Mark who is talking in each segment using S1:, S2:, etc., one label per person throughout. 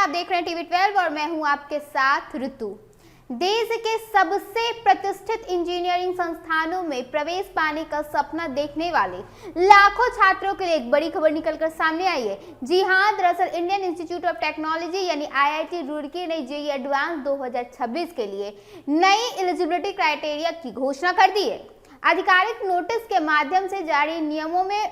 S1: आप देख रहे हैं टीवी 12 और मैं हूं आपके साथ ऋतु। देश के सबसे प्रतिष्ठित इंजीनियरिंग संस्थानों में प्रवेश पाने का सपना देखने वाले लाखों छात्रों के लिए एक बड़ी खबर निकलकर सामने आई है। जी हां, दरअसल इंडियन इंस्टीट्यूट ऑफ टेक्नोलॉजी यानी IIT रुड़की ने जेईई एडवांस 2026 के लिए नई एलिजिबिलिटी क्राइटेरिया की घोषणा कर दी है। आधिकारिक नोटिस के माध्यम से जारी नियमों में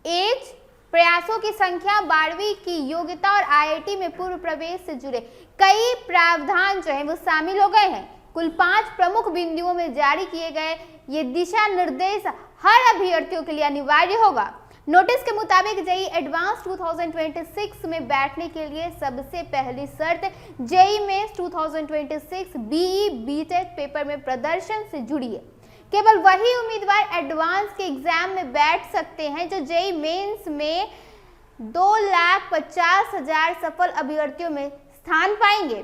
S1: एज, प्रयासों की संख्या, 12वीं की योग्यता और IIT में पूर्व प्रवेश से जुड़े कई प्रावधान जो है वो शामिल हो गए हैं। कुल 5 प्रमुख बिंदुओं में जारी किए गए ये दिशा निर्देश हर अभ्यर्थियों के लिए अनिवार्य होगा। नोटिस के मुताबिक जेईई एडवांस 2026 में बैठने के लिए सबसे पहली शर्त JEE mains 2026 BE BTech paper में प्रदर्शन से जुड़ी है। केवल वही उम्मीदवार एडवांस के एग्जाम में बैठ सकते हैं जो जेईई मेंस में 2,50,000 सफल अभ्यर्थियों में स्थान पाएंगे।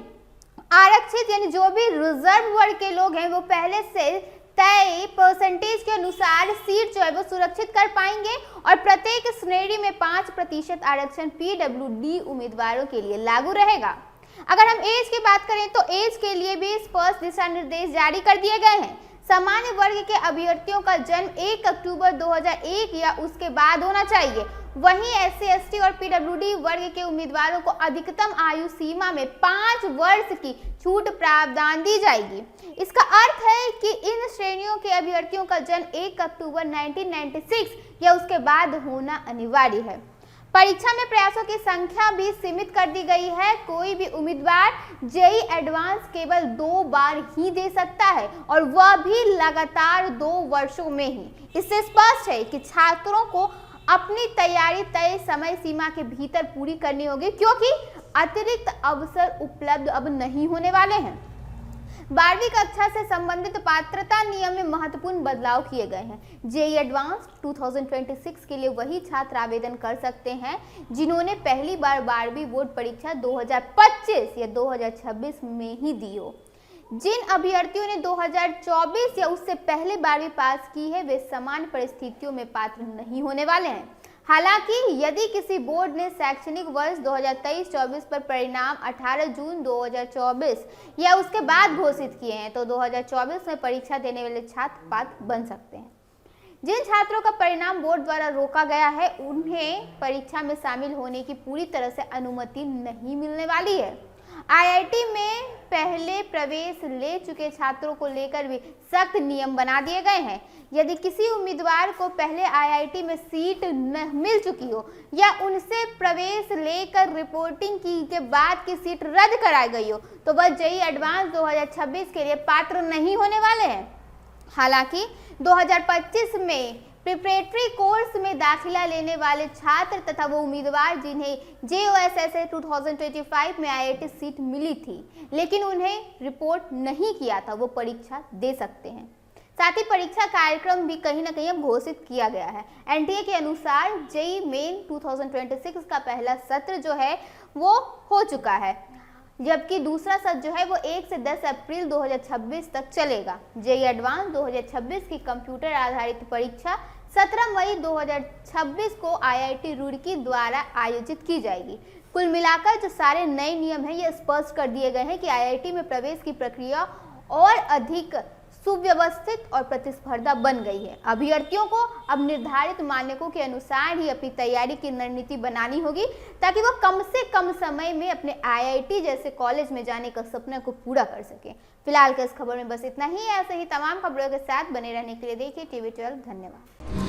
S1: आरक्षित यानी जो भी रिजर्व वर्ग के लोग हैं वो पहले से तय परसेंटेज के अनुसार सीट जो है वो सुरक्षित कर पाएंगे और प्रत्येक श्रेणी में 5% आरक्षण PWD उम्मीदवारों के लिए लागू रहेगा। अगर हम एज की बात करें तो एज के लिए भी स्पष्ट दिशा निर्देश जारी कर दिए गए हैं। सामान्य वर्ग के अभ्यर्थियों का जन्म 1 अक्टूबर 2001 या उसके बाद होना चाहिए। वहीं SC ST और PWD वर्ग के उम्मीदवारों को अधिकतम आयु सीमा में 5 वर्ष की छूट प्रावधान दी जाएगी। इसका अर्थ है कि इन श्रेणियों के अभ्यर्थियों का जन्म 1 अक्टूबर 1996 या उसके बाद होना अनिवार्य है। परीक्षा में प्रयासों की संख्या भी सीमित कर दी गई है। कोई भी उम्मीदवार जेईई एडवांस केवल 2 बार ही दे सकता है और वह भी लगातार 2 वर्षों में ही। इससे स्पष्ट है कि छात्रों को अपनी तैयारी तय समय सीमा के भीतर पूरी करनी होगी, क्योंकि अतिरिक्त अवसर उपलब्ध अब नहीं होने वाले हैं। 12वीं कक्षा से संबंधित पात्रता नियम में महत्वपूर्ण बदलाव किए गए हैं। जेईई एडवांस 2026 के लिए वही छात्र आवेदन कर सकते हैं जिन्होंने पहली बार 12वीं बोर्ड परीक्षा 2025 या 2026 में ही दी हो। जिन अभ्यर्थियों ने 2024 या उससे पहले 12वीं पास की है वे समान परिस्थितियों में पात्र नहीं होने वाले हैं। हालांकि यदि किसी बोर्ड ने शैक्षणिक वर्ष 2023-24 पर परिणाम 18 जून 2024 या उसके बाद घोषित किए हैं तो 2024 में परीक्षा देने वाले छात्र पात्र बन सकते हैं। जिन छात्रों का परिणाम बोर्ड द्वारा रोका गया है उन्हें परीक्षा में शामिल होने की पूरी तरह से अनुमति नहीं मिलने वाली है। IIT में पहले प्रवेश ले चुके छात्रों को लेकर भी सख्त नियम बना दिए गए हैं। यदि किसी उम्मीदवार को पहले IIT में सीट न मिल चुकी हो या उनसे प्रवेश लेकर रिपोर्टिंग की के बाद की सीट रद्द कराई गई हो तो वह जेईई एडवांस 2026 के लिए पात्र नहीं होने वाले हैं। हालांकि 2025 में प्रिपरेटरी कोर्स में दाखिला लेने वाले छात्र तथा वो उम्मीदवार जिन्हें JOSSA 2025 में IIT सीट मिली थी लेकिन उन्हें रिपोर्ट नहीं किया था, वो परीक्षा दे सकते हैं। साथ ही परीक्षा कार्यक्रम भी कहीं ना कहीं अब घोषित किया गया है। NTA के अनुसार जेईई मेन 2026 का पहला सत्र जो है वो हो चुका है, जबकि दूसरा सत्र जो है वो 1 से 10 अप्रैल 2026 तक चलेगा। जेईई एडवांस 2026 की कंप्यूटर आधारित परीक्षा 17 मई 2026 को IIT रुड़की द्वारा आयोजित की जाएगी। कुल मिलाकर जो सारे नए नियम हैं ये स्पष्ट कर दिए गए हैं कि IIT में प्रवेश की प्रक्रिया और अधिक सुव्यवस्थित और प्रतिस्पर्धा बन गई है। अभ्यर्थियों को अब निर्धारित मानकों के अनुसार ही अपनी तैयारी की रणनीति बनानी होगी ताकि वो कम से कम समय में अपने IIT जैसे कॉलेज में जाने का सपने को पूरा कर सके। फिलहाल के इस खबर में बस इतना ही। ऐसे ही तमाम खबरों के साथ बने रहने के लिए देखिए टीवी 12। धन्यवाद।